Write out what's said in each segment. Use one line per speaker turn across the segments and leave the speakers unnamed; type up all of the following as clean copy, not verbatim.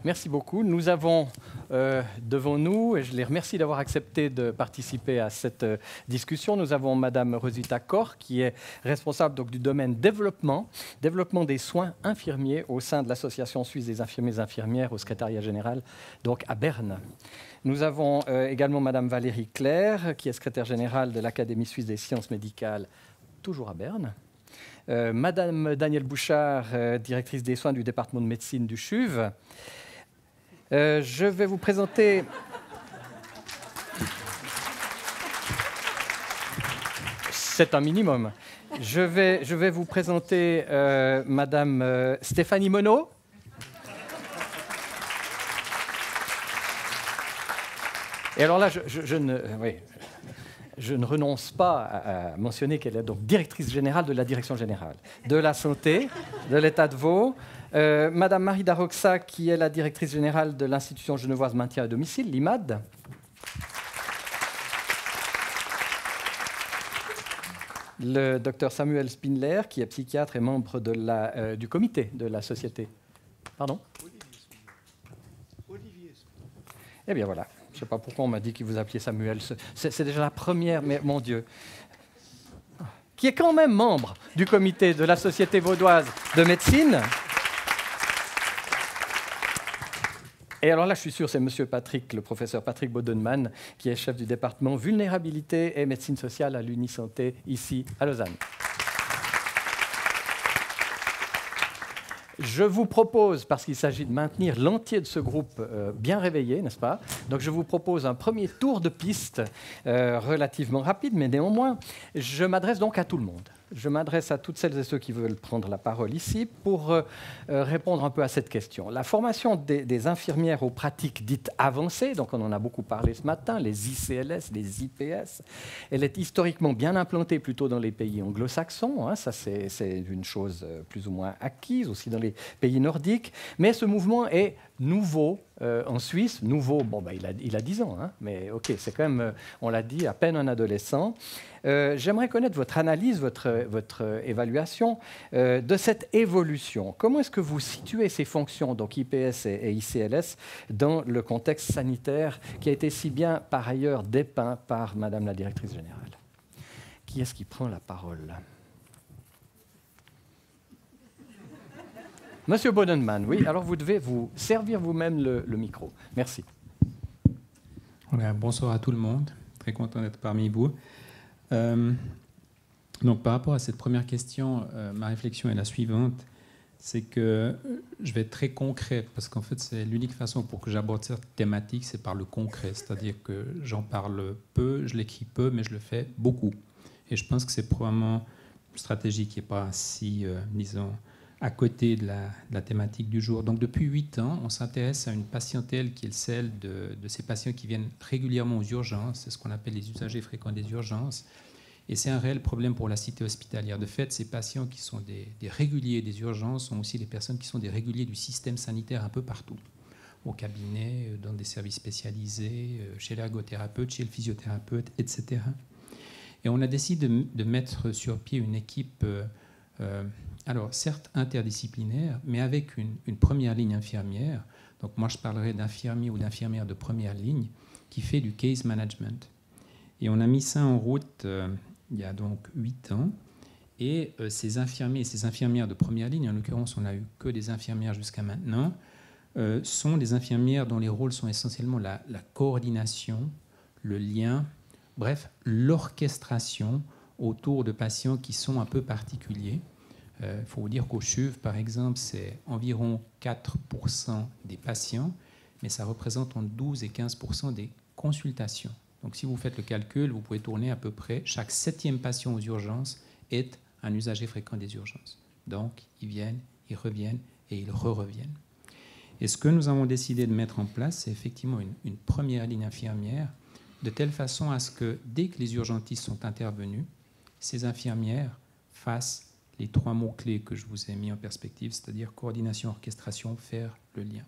Merci beaucoup. Nous avons devant nous, et je les remercie d'avoir accepté de participer à cette discussion, nous avons Madame Rosita Kor, qui est responsable donc, du domaine développement des soins infirmiers au sein de l'Association suisse des infirmiers et infirmières au secrétariat général, donc à Berne. Nous avons également Madame Valérie Claire, qui est secrétaire générale de l'Académie suisse des sciences médicales, toujours à Berne. Madame Danielle Bouchard, directrice des soins du département de médecine du CHUV. Je vais vous présenter... C'est un minimum. Je vais vous présenter Madame Stéphanie Monod. Et alors là, je ne renonce pas à mentionner qu'elle est donc directrice générale de la Direction générale de la santé de l'État de Vaud. Madame Marie Daroxa, qui est la directrice générale de l'Institution genevoise maintien à domicile, l'IMAD. Le docteur Samuel Spindler, qui est psychiatre et membre du comité de la société. Pardon ? Olivier. Eh bien voilà. Je ne sais pas pourquoi on m'a dit qu'il vous appeliez Samuel. C'est déjà la première, mais mon Dieu. Qui est quand même membre du comité de la Société vaudoise de médecine. Et alors là, je suis sûr, c'est monsieur Patrick, le professeur Patrick Bodenman, qui est chef du département vulnérabilité et médecine sociale à l'Unisanté, ici à Lausanne. Je vous propose, parce qu'il s'agit de maintenir l'entier de ce groupe bien réveillé, n'est-ce pas? Donc je vous propose un premier tour de piste relativement rapide, mais néanmoins, je m'adresse donc à tout le monde. Je m'adresse à toutes celles et ceux qui veulent prendre la parole ici pour répondre un peu à cette question. La formation des infirmières aux pratiques dites avancées, donc on en a beaucoup parlé ce matin, les ICLS, les IPS, elle est historiquement bien implantée plutôt dans les pays anglo-saxons, hein, ça c'est une chose plus ou moins acquise, aussi dans les pays nordiques, mais ce mouvement est nouveau en Suisse, nouveau, bon, ben, il a 10 ans, hein, mais ok, c'est quand même, on l'a dit, à peine un adolescent. J'aimerais connaître votre analyse, votre évaluation de cette évolution. Comment est-ce que vous situez ces fonctions, donc IPS et ICLS, dans le contexte sanitaire qui a été si bien, par ailleurs, dépeint par Madame la directrice générale? Qui est-ce qui prend la parole? Monsieur Bodenman, oui, alors vous devez vous servir vous-même le micro. Merci.
Voilà, bonsoir à tout le monde, très content d'être parmi vous. Donc, par rapport à cette première question, ma réflexion est la suivante, c'est que je vais être très concret, parce qu'en fait, c'est l'unique façon pour que j'aborde cette thématique, c'est par le concret, c'est-à-dire que j'en parle peu, je l'écris peu, mais je le fais beaucoup. Et je pense que c'est probablement une stratégie qui n'est pas si, disons, à côté de la thématique du jour. Donc, depuis 8 ans, on s'intéresse à une patientèle qui est celle de ces patients qui viennent régulièrement aux urgences. C'est ce qu'on appelle les usagers fréquents des urgences. Et c'est un réel problème pour la cité hospitalière. De fait, ces patients qui sont des réguliers des urgences sont aussi des personnes qui sont des réguliers du système sanitaire un peu partout. Au cabinet, dans des services spécialisés, chez l'ergothérapeute, chez le physiothérapeute, etc. Et on a décidé de mettre sur pied une équipe... alors, certes interdisciplinaire, mais avec une première ligne infirmière. Donc, moi, je parlerai d'infirmier ou d'infirmière de première ligne qui fait du case management. Et on a mis ça en route il y a donc 8 ans. Et ces infirmiers et ces infirmières de première ligne, en l'occurrence, on n'a eu que des infirmières jusqu'à maintenant, sont des infirmières dont les rôles sont essentiellement la coordination, le lien, bref, l'orchestration autour de patients qui sont un peu particuliers. Il faut vous dire qu'au CHUV, par exemple, c'est environ 4% des patients, mais ça représente entre 12 et 15% des consultations. Donc si vous faites le calcul, vous pouvez tourner à peu près chaque 7e patient aux urgences est un usager fréquent des urgences. Donc ils viennent, ils reviennent et ils reviennent. Et ce que nous avons décidé de mettre en place, c'est effectivement une première ligne infirmière, de telle façon à ce que dès que les urgentistes sont intervenus, ces infirmières fassent les 3 mots-clés que je vous ai mis en perspective, c'est-à-dire coordination, orchestration, faire le lien.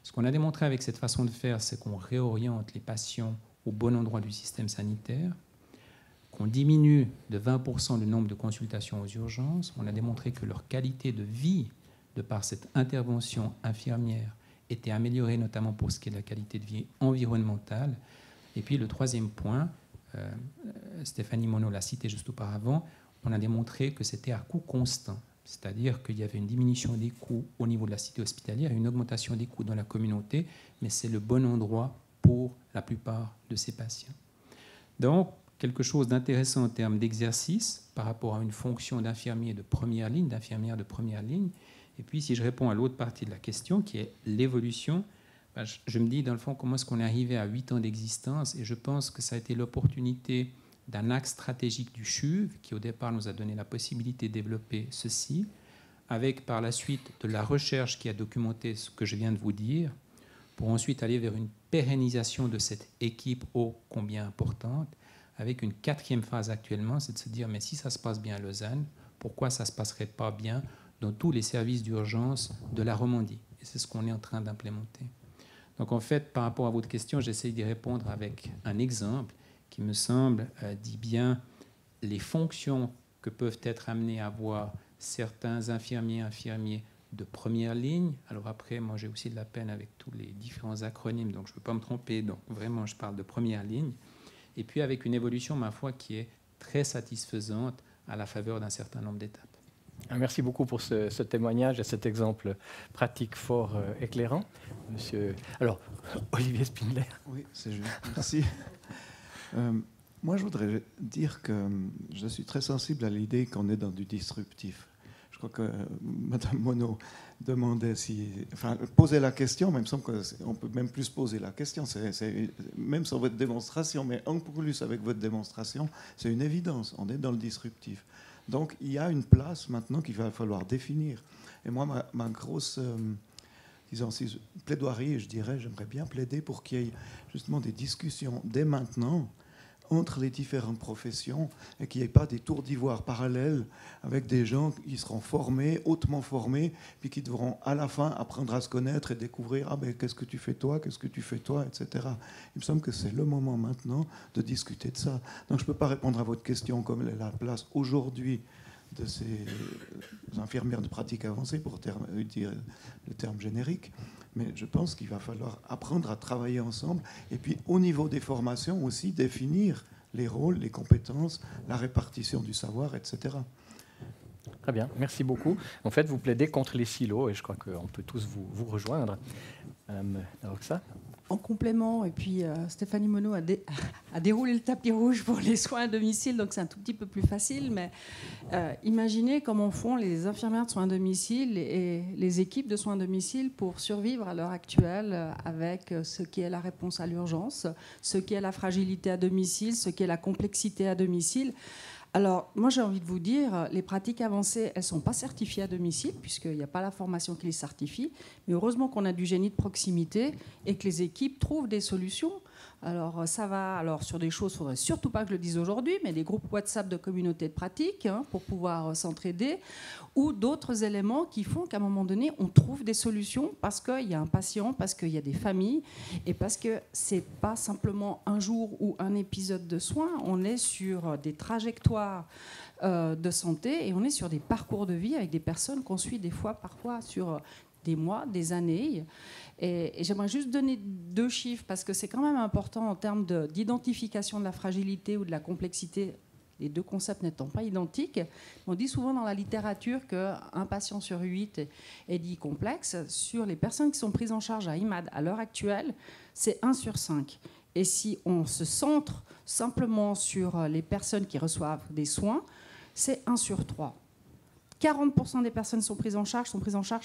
Ce qu'on a démontré avec cette façon de faire, c'est qu'on réoriente les patients au bon endroit du système sanitaire, qu'on diminue de 20% le nombre de consultations aux urgences. On a démontré que leur qualité de vie, de par cette intervention infirmière, été améliorée, notamment pour ce qui est de la qualité de vie environnementale. Et puis le troisième point, Stéphanie Monod l'a cité juste auparavant, on a démontré que c'était à coût constant. C'est-à-dire qu'il y avait une diminution des coûts au niveau de la cité hospitalière, une augmentation des coûts dans la communauté, mais c'est le bon endroit pour la plupart de ces patients. Donc, quelque chose d'intéressant en termes d'exercice par rapport à une fonction d'infirmier de première ligne, d'infirmière de première ligne. Et puis, si je réponds à l'autre partie de la question, qui est l'évolution, je me dis, dans le fond, comment est-ce qu'on est arrivé à 8 ans d'existence? Et je pense que ça a été l'opportunité d'un axe stratégique du CHUV, qui au départ nous a donné la possibilité de développer ceci, avec par la suite de la recherche qui a documenté ce que je viens de vous dire, pour ensuite aller vers une pérennisation de cette équipe ô combien importante, avec une quatrième phase actuellement, c'est de se dire, mais si ça se passe bien à Lausanne, pourquoi ça ne se passerait pas bien dans tous les services d'urgence de la Romandie? Et c'est ce qu'on est en train d'implémenter. Donc en fait, par rapport à votre question, j'essaie d'y répondre avec un exemple qui me semble dit bien les fonctions que peuvent être amenés à avoir certains infirmiers de première ligne. Alors après, moi j'ai aussi de la peine avec tous les différents acronymes, donc je ne veux pas me tromper. Donc vraiment, je parle de première ligne. Et puis avec une évolution, ma foi, qui est très satisfaisante à la faveur d'un certain nombre d'étapes.
Merci beaucoup pour ce témoignage et cet exemple pratique fort éclairant. Monsieur... Alors, Olivier Spindler.
Oui, c'est juste. Merci. Moi, je voudrais dire que je suis très sensible à l'idée qu'on est dans du disruptif. Je crois que Mme Monod demandait si... Enfin, poser la question, mais il me semble qu'on peut même plus poser la question. Même sur votre démonstration, mais en plus avec votre démonstration, c'est une évidence. On est dans le disruptif. Donc, il y a une place maintenant qu'il va falloir définir. Et moi, ma grosse... disons, plaidoirie, je dirais, j'aimerais bien plaider pour qu'il y ait justement des discussions dès maintenant entre les différentes professions et qu'il n'y ait pas des tours d'ivoire parallèles avec des gens qui seront formés, hautement formés, puis qui devront à la fin apprendre à se connaître et découvrir « Ah ben, qu'est-ce que tu fais toi, qu'est-ce que tu fais toi », etc. Il me semble que c'est le moment maintenant de discuter de ça. Donc je ne peux pas répondre à votre question comme elle est la place aujourd'hui de ces infirmières de pratique avancée, pour dire le terme générique. Mais je pense qu'il va falloir apprendre à travailler ensemble et puis au niveau des formations aussi définir les rôles, les compétences, la répartition du savoir, etc.
Très bien, merci beaucoup. En fait, vous plaidez contre les silos et je crois qu'on peut tous vous rejoindre. Madame Roxa.
En complément, et puis Stéphanie Monod a déroulé le tapis rouge pour les soins à domicile, donc c'est un tout petit peu plus facile, mais imaginez comment font les infirmières de soins à domicile et les équipes de soins à domicile pour survivre à l'heure actuelle avec ce qui est la réponse à l'urgence, ce qui est la fragilité à domicile, ce qui est la complexité à domicile. Alors, moi, j'ai envie de vous dire, les pratiques avancées, elles ne sont pas certifiées à domicile, puisqu'il n'y a pas la formation qui les certifie. Mais heureusement qu'on a du génie de proximité et que les équipes trouvent des solutions. Alors, ça va sur des choses, il ne faudrait surtout pas que je le dise aujourd'hui, mais des groupes WhatsApp de communautés de pratique pour pouvoir s'entraider, ou d'autres éléments qui font qu'à un moment donné, on trouve des solutions parce qu'il y a un patient, parce qu'il y a des familles, et parce que ce n'est pas simplement un jour ou un épisode de soins, on est sur des trajectoires de santé et on est sur des parcours de vie avec des personnes qu'on suit des fois, parfois sur des mois, des années. Et j'aimerais juste donner 2 chiffres parce que c'est quand même important en termes d'identification de la fragilité ou de la complexité, les 2 concepts n'étant pas identiques. On dit souvent dans la littérature qu'un patient sur 8 est dit complexe. Sur les personnes qui sont prises en charge à IMAD à l'heure actuelle, c'est 1 sur 5. Et si on se centre simplement sur les personnes qui reçoivent des soins, c'est 1 sur 3. 40% des personnes sont prises en charge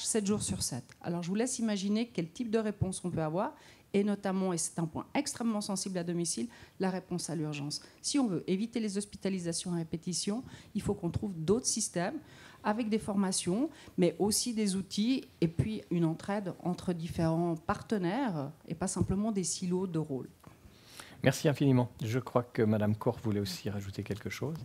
7 jours sur 7. Alors je vous laisse imaginer quel type de réponse on peut avoir, et notamment, et c'est un point extrêmement sensible à domicile, la réponse à l'urgence. Si on veut éviter les hospitalisations à répétition, il faut qu'on trouve d'autres systèmes avec des formations, mais aussi des outils, et puis une entraide entre différents partenaires, et pas simplement des silos de rôle.
Merci infiniment. Je crois que Mme Corr voulait aussi rajouter quelque chose.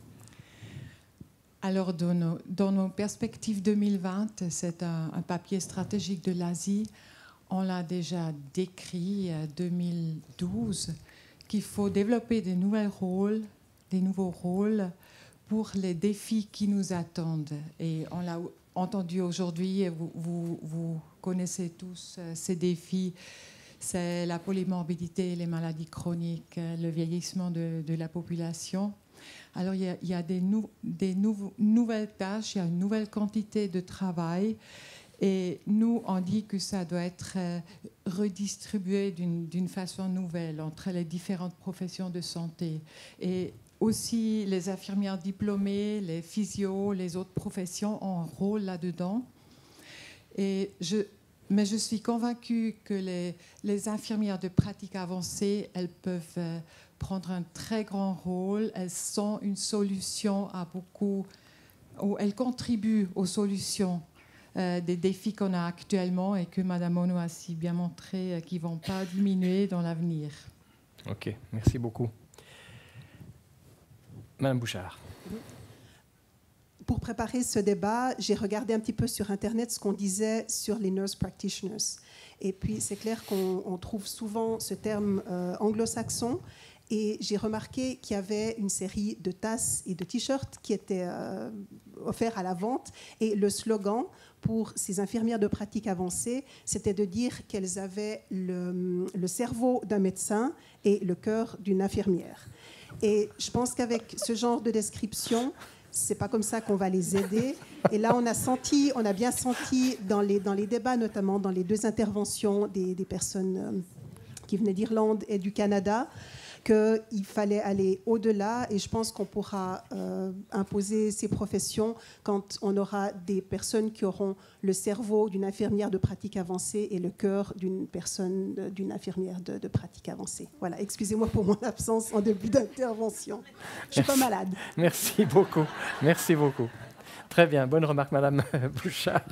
Alors, dans nos perspectives 2020, c'est un papier stratégique de l'Asie. On l'a déjà décrit en 2012, qu'il faut développer des nouveaux rôles pour les défis qui nous attendent. Et on l'a entendu aujourd'hui, et vous connaissez tous ces défis, c'est la polymorbidité, les maladies chroniques, le vieillissement de la population. Alors il y a nouvelles tâches, il y a une nouvelle quantité de travail. Et nous, on dit que ça doit être redistribué d'une façon nouvelle entre les différentes professions de santé. Et aussi, les infirmières diplômées, les physios, les autres professions ont un rôle là-dedans. Mais je suis convaincue que les infirmières de pratique avancée, elles peuvent prendre un très grand rôle. Elles sont une solution à beaucoup, ou elles contribuent aux solutions des défis qu'on a actuellement et que Mme Monod a si bien montré qui ne vont pas diminuer dans l'avenir.
OK, merci beaucoup. Mme Bouchard.
Pour préparer ce débat, j'ai regardé un petit peu sur Internet ce qu'on disait sur les nurse practitioners. Et puis, c'est clair qu'on trouve souvent ce terme anglo-saxon. Et j'ai remarqué qu'il y avait une série de tasses et de t-shirts qui étaient offerts à la vente. Et le slogan pour ces infirmières de pratique avancée, c'était de dire qu'elles avaient le cerveau d'un médecin et le cœur d'une infirmière. Et je pense qu'avec ce genre de description, c'est pas comme ça qu'on va les aider. Et là, on a bien senti dans les débats, notamment dans les deux interventions des personnes qui venaient d'Irlande et du Canada, qu'il fallait aller au-delà. Et je pense qu'on pourra imposer ces professions quand on aura des personnes qui auront le cerveau d'une infirmière de pratique avancée et le cœur d'une infirmière de pratique avancée. Voilà, excusez-moi pour mon absence en début d'intervention. Je suis pas malade.
Merci beaucoup. Merci beaucoup. Très bien, bonne remarque, Madame Bouchard.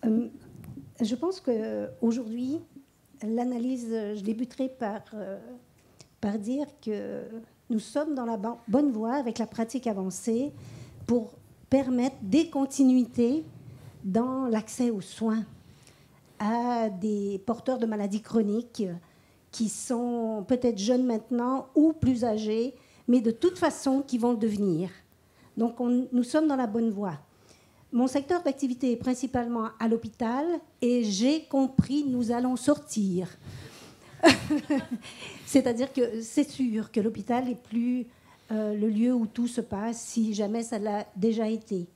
Je pense qu'aujourd'hui, l'analyse, je débuterai par dire que nous sommes dans la bonne voie avec la pratique avancée pour permettre des continuités dans l'accès aux soins à des porteurs de maladies chroniques qui sont peut-être jeunes maintenant ou plus âgés, mais de toute façon qui vont le devenir. Donc nous sommes dans la bonne voie. Mon secteur d'activité est principalement à l'hôpital et j'ai compris, nous allons sortir. C'est-à-dire que c'est sûr que l'hôpital n'est plus le lieu où tout se passe, si jamais ça l'a déjà été.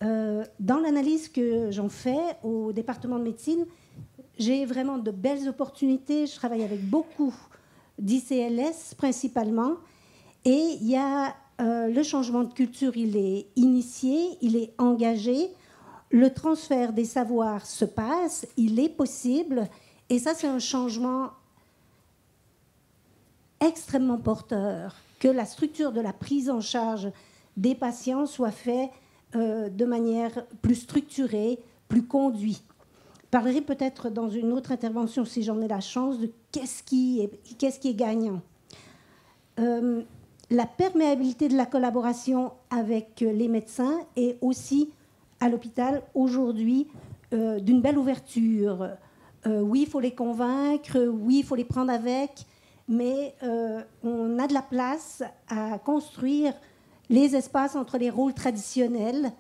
Dans l'analyse que j'en fais au département de médecine, j'ai vraiment de belles opportunités. Je travaille avec beaucoup d'ICLS principalement. Et il y a le changement de culture, il est initié, il est engagé. Le transfert des savoirs se passe, il est possible. Et ça, c'est un changement extrêmement porteur, que la structure de la prise en charge des patients soit faite de manière plus structurée, plus conduite. Je parlerai peut-être dans une autre intervention, si j'en ai la chance, de qu'est-ce qui est gagnant. La perméabilité de la collaboration avec les médecins est aussi, à l'hôpital, aujourd'hui, d'une belle ouverture. Oui, il faut les convaincre, oui, il faut les prendre avec, mais on a de la place à construire les espaces entre les rôles traditionnels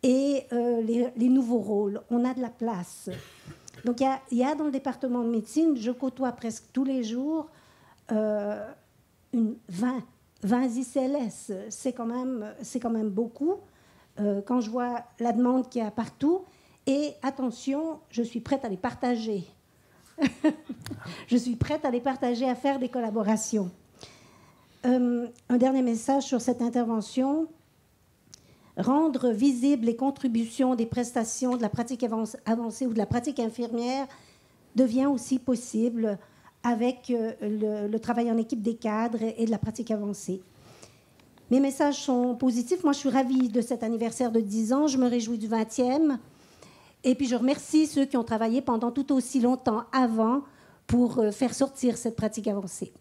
et les nouveaux rôles. On a de la place. Donc, il y a dans le département de médecine, je côtoie presque tous les jours 20 ICLS. C'est quand même beaucoup quand je vois la demande qu'il y a partout. Et attention, je suis prête à les partager. Je suis prête à les partager, à faire des collaborations. Un dernier message sur cette intervention. Rendre visibles les contributions des prestations de la pratique avancée ou de la pratique infirmière devient aussi possible avec le travail en équipe des cadres et de la pratique avancée. Mes messages sont positifs. Moi, je suis ravie de cet anniversaire de 10 ans. Je me réjouis du 20e. Et puis, je remercie ceux qui ont travaillé pendant tout aussi longtemps avant pour faire sortir cette pratique avancée.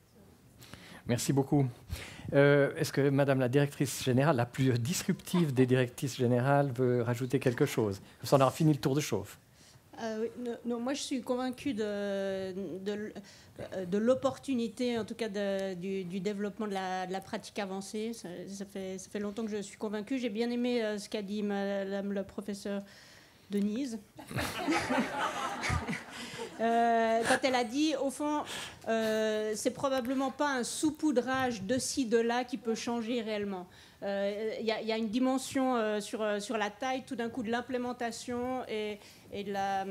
Merci beaucoup. Est-ce que Madame la directrice générale, la plus disruptive des directrices générales, veut rajouter quelque chose? On aura fini le tour de chauffe.
Oui, non, moi je suis convaincue de l'opportunité, en tout cas du développement de la pratique avancée. Ça fait longtemps que je suis convaincue. J'ai bien aimé ce qu'a dit Madame le professeur Denise. Quand elle a dit, au fond, c'est probablement pas un saupoudrage de ci, de là qui peut changer réellement. Il y a une dimension sur la taille, tout d'un coup, de l'implémentation et de la,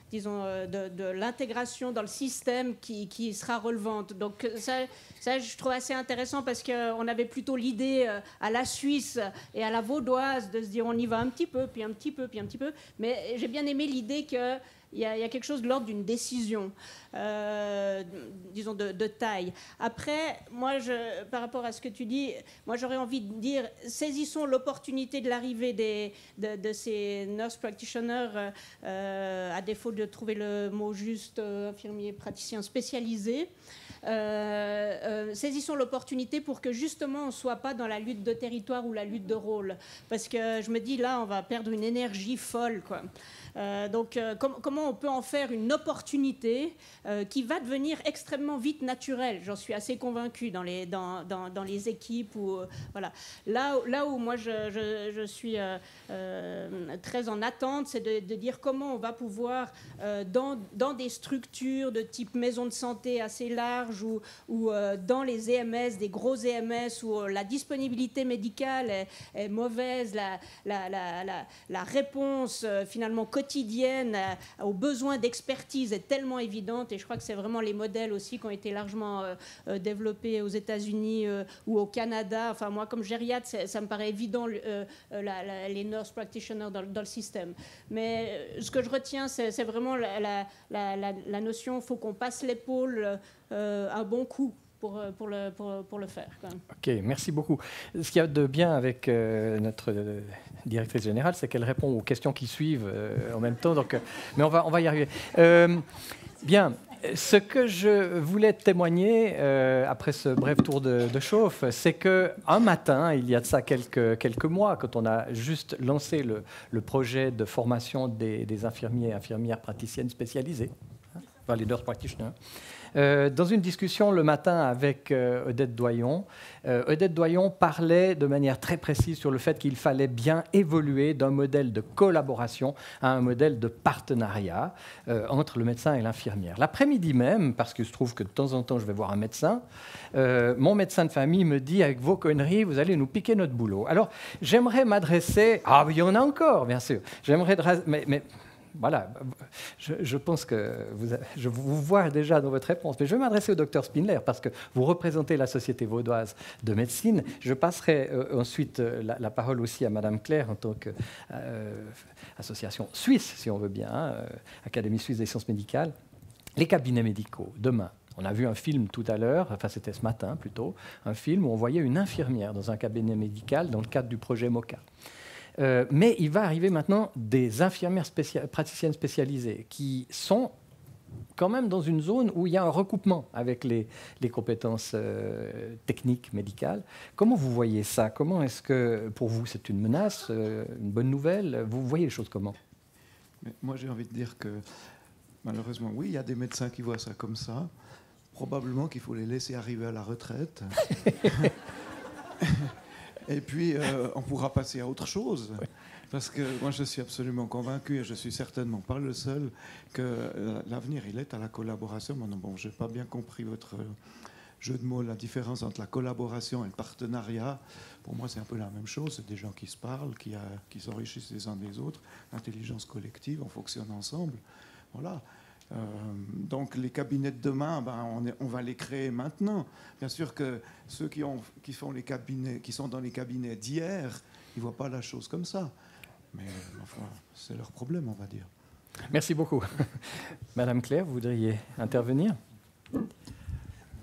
disons, de l'intégration dans le système qui sera relevante. Donc ça, je trouve assez intéressant parce qu'on avait plutôt l'idée à la Suisse et à la Vaudoise de se dire on y va un petit peu, puis un petit peu, puis un petit peu. Mais j'ai bien aimé l'idée que il y a quelque chose de l'ordre d'une décision, disons, de taille. Après, moi, par rapport à ce que tu dis, moi, j'aurais envie de dire, saisissons l'opportunité de l'arrivée de ces nurse practitioners, à défaut de trouver le mot juste, infirmiers praticiens spécialisés. Saisissons l'opportunité pour que, justement, on ne soit pas dans la lutte de territoire ou la lutte de rôle. Parce que je me dis, là, on va perdre une énergie folle, quoi. Donc, comment on peut en faire une opportunité qui va devenir extrêmement vite naturelle. J'en suis assez convaincue dans les équipes. Voilà. Là où moi je suis très en attente, c'est de dire comment on va pouvoir, dans des structures de type maison de santé assez large ou dans les EMS, des gros EMS où la disponibilité médicale est mauvaise, la réponse finalement quotidienne aux besoins d'expertise est tellement évidente, et je crois que c'est vraiment les modèles aussi qui ont été largement développés aux États-Unis ou au Canada. Enfin, moi, comme gériatre, ça me paraît évident, les nurse practitioners dans le système. Mais ce que je retiens, c'est vraiment la notion, il faut qu'on passe l'épaule un bon coup pour le faire, quand même.
Ok, merci beaucoup. Ce qu'il y a de bien avec notre directrice générale, c'est qu'elle répond aux questions qui suivent en même temps. Donc, mais on va y arriver. Bien. Ce que je voulais témoigner après ce bref tour de chauffe, c'est qu'un matin, il y a de ça quelques mois, quand on a juste lancé le projet de formation des infirmiers et infirmières praticiennes spécialisées, enfin les nurse practitioners, dans une discussion le matin avec Odette Doyon, Odette Doyon parlait de manière très précise sur le fait qu'il fallait bien évoluer d'un modèle de collaboration à un modèle de partenariat entre le médecin et l'infirmière. L'après-midi même, parce que je trouve que de temps en temps je vais voir un médecin, mon médecin de famille me dit, avec vos conneries, vous allez nous piquer notre boulot. Alors j'aimerais m'adresser... Ah, il y en a encore, bien sûr. J'aimerais... Mais voilà, je pense que je vous vois déjà dans votre réponse, mais je vais m'adresser au docteur Spindler parce que vous représentez la Société vaudoise de médecine. Je passerai ensuite la parole aussi à Madame Claire en tant qu'association suisse, si on veut bien, Académie suisse des sciences médicales. Les cabinets médicaux, demain. On a vu un film tout à l'heure, enfin c'était ce matin plutôt, un film où on voyait une infirmière dans un cabinet médical dans le cadre du projet MOCA. Mais il va arriver maintenant des infirmières praticiennes spécialisées qui sont quand même dans une zone où il y a un recoupement avec les compétences techniques, médicales. Comment vous voyez ça? Comment est-ce que, pour vous, c'est une menace, une bonne nouvelle? Vous voyez les choses comment?
Mais moi, j'ai envie de dire que, malheureusement, oui, il y a des médecins qui voient ça comme ça. Probablement qu'il faut les laisser arriver à la retraite. Et puis, on pourra passer à autre chose. Oui. Parce que moi, je suis absolument convaincu, et je ne suis certainement pas le seul, que l'avenir, il est à la collaboration. Maintenant, bon, je n'ai pas bien compris votre jeu de mots, la différence entre la collaboration et le partenariat. Pour moi, c'est un peu la même chose. C'est des gens qui se parlent, qui s'enrichissent les uns des autres. L'intelligence collective, on fonctionne ensemble. Voilà. Donc les cabinets de demain, on va les créer maintenant. Bien sûr que ceux qui sont dans les cabinets d'hier, ils ne voient pas la chose comme ça. Mais enfin, c'est leur problème, on va dire.
Merci beaucoup. Madame Claire, vous voudriez intervenir?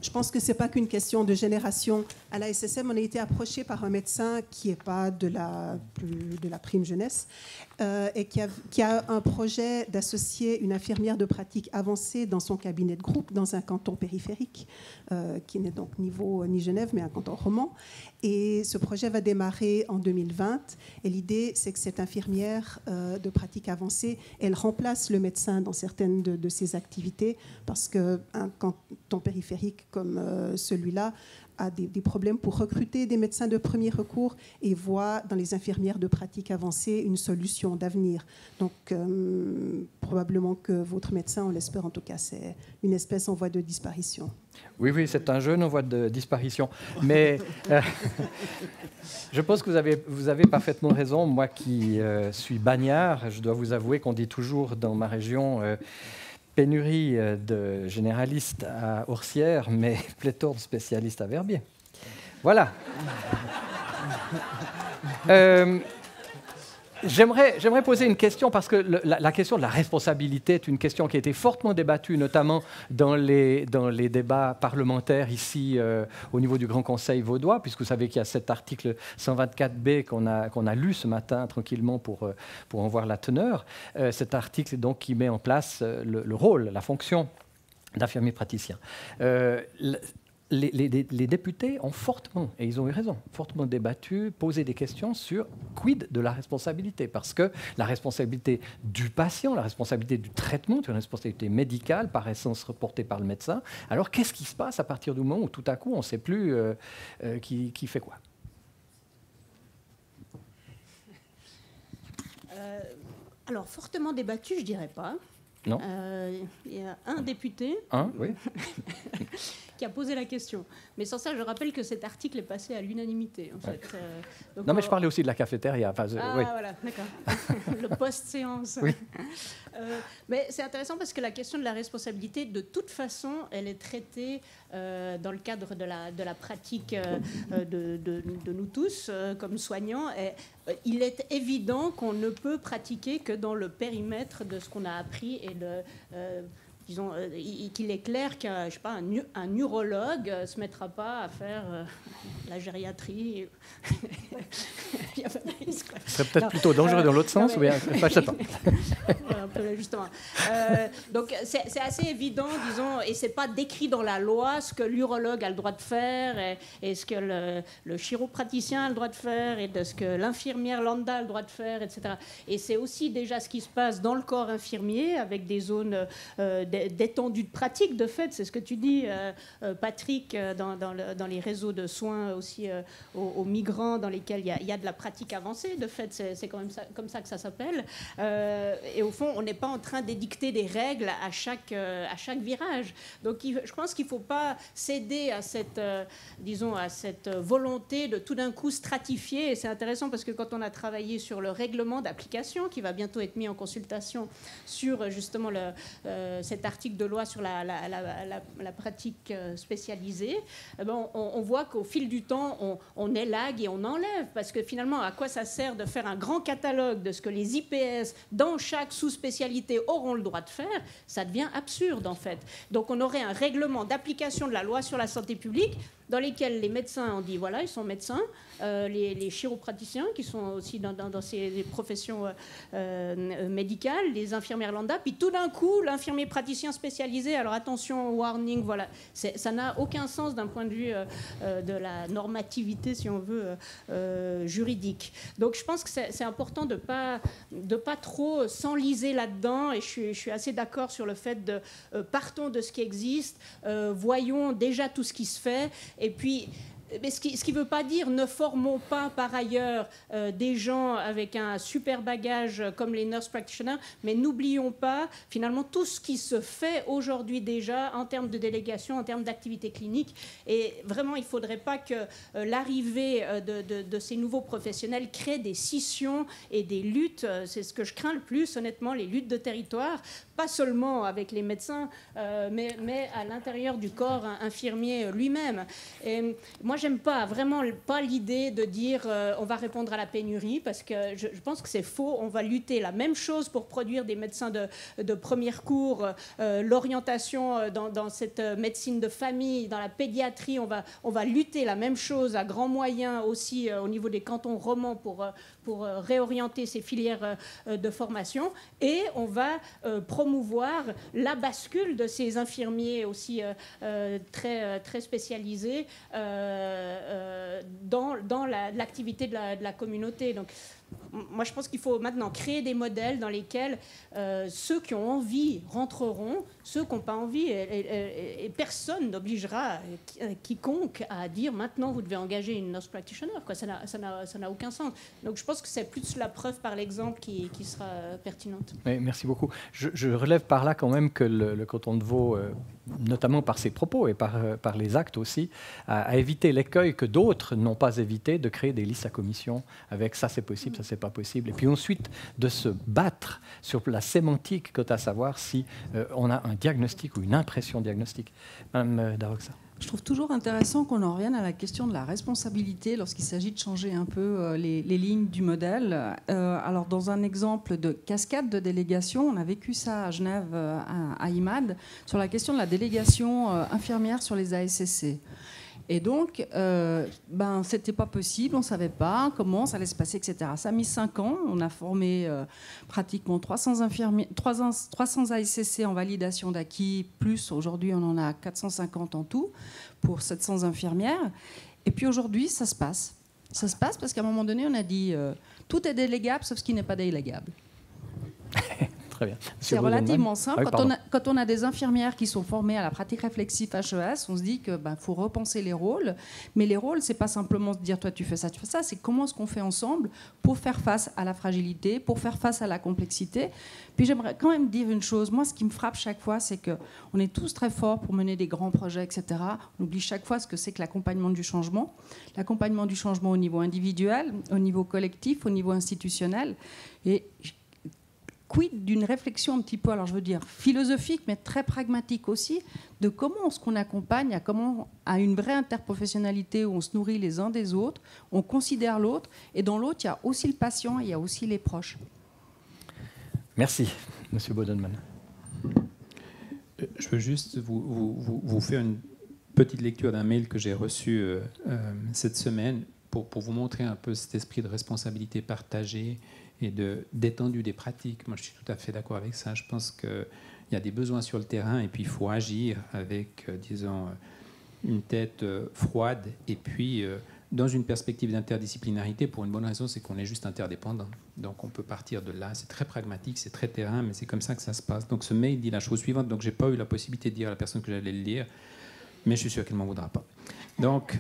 je pense que ce n'est pas qu'une question de génération. À la SSM, on a été approché par un médecin qui n'est pas de la prime jeunesse et qui a un projet d'associer une infirmière de pratique avancée dans son cabinet de groupe dans un canton périphérique, qui n'est donc ni Genève, mais un canton roman. Et ce projet va démarrer en 2020. Et l'idée, c'est que cette infirmière de pratique avancée, elle remplace le médecin dans certaines de ses activités, parce qu'un canton périphérique comme celui-là a des problèmes pour recruter des médecins de premier recours et voit dans les infirmières de pratique avancée une solution d'avenir. Donc, probablement que votre médecin, on l'espère en tout cas, c'est une espèce en voie de disparition.
Oui, c'est un jeune en voie de disparition. Mais je pense que vous avez parfaitement raison. Moi qui suis bagnard, je dois vous avouer qu'on dit toujours dans ma région... pénurie de généralistes à Orsières, mais pléthore de spécialistes à Verbier. Voilà. J'aimerais poser une question, parce que la question de la responsabilité est une question qui a été fortement débattue, notamment dans les débats parlementaires ici au niveau du Grand Conseil vaudois, puisque vous savez qu'il y a cet article 124B qu'on a lu ce matin tranquillement pour en voir la teneur. Cet article donc, qui met en place le rôle, la fonction d'infirmier praticien. Les députés ont fortement, et ils ont eu raison, fortement débattu, posé des questions sur quid de la responsabilité, parce que la responsabilité du patient, la responsabilité du traitement, c'est une responsabilité médicale, par essence reportée par le médecin. Alors qu'est-ce qui se passe à partir du moment où tout à coup on ne sait plus qui fait quoi?
Alors fortement débattu, je dirais pas.
Non.
Il y a un député
oui.
qui a posé la question. Mais sans ça, je rappelle que cet article est passé à l'unanimité. En fait. Donc
non, mais je parlais aussi de la cafétéria. Enfin, oui.
Voilà, d'accord. Le post-séance.
Oui.
Mais c'est intéressant parce que la question de la responsabilité, de toute façon, elle est traitée dans le cadre de la pratique de nous tous, comme soignants. Et, il est évident qu'on ne peut pratiquer que dans le périmètre de ce qu'on a appris et disons qu'il est clair qu'un un urologue ne se mettra pas à faire la gériatrie. Il y a pas de risque.
Ce serait peut-être plutôt dangereux dans l'autre sens, ou bien pas, je sais pas.
Justement. Donc c'est assez évident, disons, et c'est pas décrit dans la loi ce que l'urologue a le droit de faire et ce que le chiropraticien a le droit de faire et de ce que l'infirmière lambda a le droit de faire, etc. Et c'est aussi déjà ce qui se passe dans le corps infirmier avec des zones d'étendue de pratique, de fait, c'est ce que tu dis, Patrick, dans les réseaux de soins aussi aux migrants dans lesquels il y a de la pratique avancée, de fait, c'est quand même comme ça que ça s'appelle. Et au fond, on n'est pas en train d'édicter des règles à chaque virage. Donc je pense qu'il ne faut pas céder à cette volonté de tout d'un coup stratifier. Et c'est intéressant parce que quand on a travaillé sur le règlement d'application, qui va bientôt être mis en consultation sur justement cet article de loi sur la pratique spécialisée, on voit qu'au fil du temps, on élague et on enlève. Parce que finalement, à quoi ça sert de faire un grand catalogue de ce que les IPS, dans chaque sous-spécialité, auront le droit de faire? Ça devient absurde, en fait. Donc, on aurait un règlement d'application de la loi sur la santé publique dans lesquels les médecins, on dit, voilà, ils sont médecins, les chiropraticiens, qui sont aussi dans ces professions médicales, les infirmières lambda, puis tout d'un coup, l'infirmier praticien spécialisé, alors attention, warning, voilà, ça n'a aucun sens d'un point de vue de la normativité, si on veut, juridique. Donc, je pense que c'est important de pas trop s'enliser là-dedans, et je suis assez d'accord sur le fait de partons de ce qui existe, voyons déjà tout ce qui se fait, et puis, mais ce qui ne veut pas dire ne formons pas par ailleurs des gens avec un super bagage comme les nurse practitioners, mais n'oublions pas finalement tout ce qui se fait aujourd'hui déjà en termes de délégation, en termes d'activité clinique. Et vraiment, il ne faudrait pas que l'arrivée de ces nouveaux professionnels crée des scissions et des luttes. C'est ce que je crains le plus, honnêtement, les luttes de territoire. pas seulement avec les médecins, mais à l'intérieur du corps infirmier lui-même. Et moi, j'aime vraiment pas l'idée de dire on va répondre à la pénurie, parce que je pense que c'est faux. On va lutter la même chose pour produire des médecins de premier cours, l'orientation dans cette médecine de famille, dans la pédiatrie, on va lutter la même chose à grands moyens aussi au niveau des cantons romans pour réorienter ces filières de formation, et on va promouvoir la bascule de ces infirmiers aussi très spécialisés dans l'activité de la communauté. Donc, moi, je pense qu'il faut maintenant créer des modèles dans lesquels ceux qui ont envie rentreront, ceux qui n'ont pas envie, et personne n'obligera quiconque à dire maintenant vous devez engager une nurse practitioner. Ça n'a aucun sens. Donc je pense que c'est plus la preuve par l'exemple qui sera pertinente.
Oui, merci beaucoup. Je relève par là quand même que le canton de Vaud, notamment par ses propos et par les actes aussi, a évité l'écueil que d'autres n'ont pas évité de créer des listes à commission avec ça c'est possible, ça c'est pas possible. Et puis ensuite de se battre sur la sémantique quant à savoir si on a un diagnostic ou une impression diagnostique. Madame Daroxa.
Je trouve toujours intéressant qu'on en revienne à la question de la responsabilité lorsqu'il s'agit de changer un peu les lignes du modèle. Alors, dans un exemple de cascade de délégation, on a vécu ça à Genève, à IMAD, sur la question de la délégation infirmière sur les ASSC. Et donc, c'était pas possible, on savait pas comment ça allait se passer, etc. Ça a mis 5 ans. On a formé pratiquement 300 ASSC en validation d'acquis, plus aujourd'hui on en a 450 en tout pour 700 infirmières. Et puis aujourd'hui, ça se passe. Ça se passe parce qu'à un moment donné, on a dit tout est délégable sauf ce qui n'est pas délégable.
Très bien.
C'est relativement simple. Quand on a des infirmières qui sont formées à la pratique réflexive HES, on se dit qu'il faut repenser les rôles. Mais les rôles, c'est pas simplement se dire toi tu fais ça, tu fais ça. C'est comment est-ce qu'on fait ensemble pour faire face à la fragilité, pour faire face à la complexité. Puis j'aimerais quand même dire une chose. Moi, ce qui me frappe chaque fois, c'est qu'on est tous très forts pour mener des grands projets, etc. On oublie chaque fois ce que c'est que l'accompagnement du changement. L'accompagnement du changement au niveau individuel, au niveau collectif, au niveau institutionnel. Et quid d'une réflexion un petit peu, alors je veux dire philosophique, mais très pragmatique aussi, de comment est-ce qu'on accompagne à une vraie interprofessionnalité où on se nourrit les uns des autres, on considère l'autre, et dans l'autre, il y a aussi le patient et il y a aussi les proches.
Merci, Monsieur Bodenman.
Je veux juste vous faire une petite lecture d'un mail que j'ai reçu cette semaine pour vous montrer un peu cet esprit de responsabilité partagée et d'étendue des pratiques. Moi, je suis tout à fait d'accord avec ça. Je pense qu'il y a des besoins sur le terrain et puis il faut agir avec, disons, une tête froide et puis dans une perspective d'interdisciplinarité pour une bonne raison, c'est qu'on est juste interdépendants. Donc on peut partir de là. C'est très pragmatique, c'est très terrain, mais c'est comme ça que ça se passe. Donc ce mail dit la chose suivante. Donc j'ai pas eu la possibilité de dire à la personne que j'allais le lire, mais je suis sûr qu'elle ne m'en voudra pas. Donc,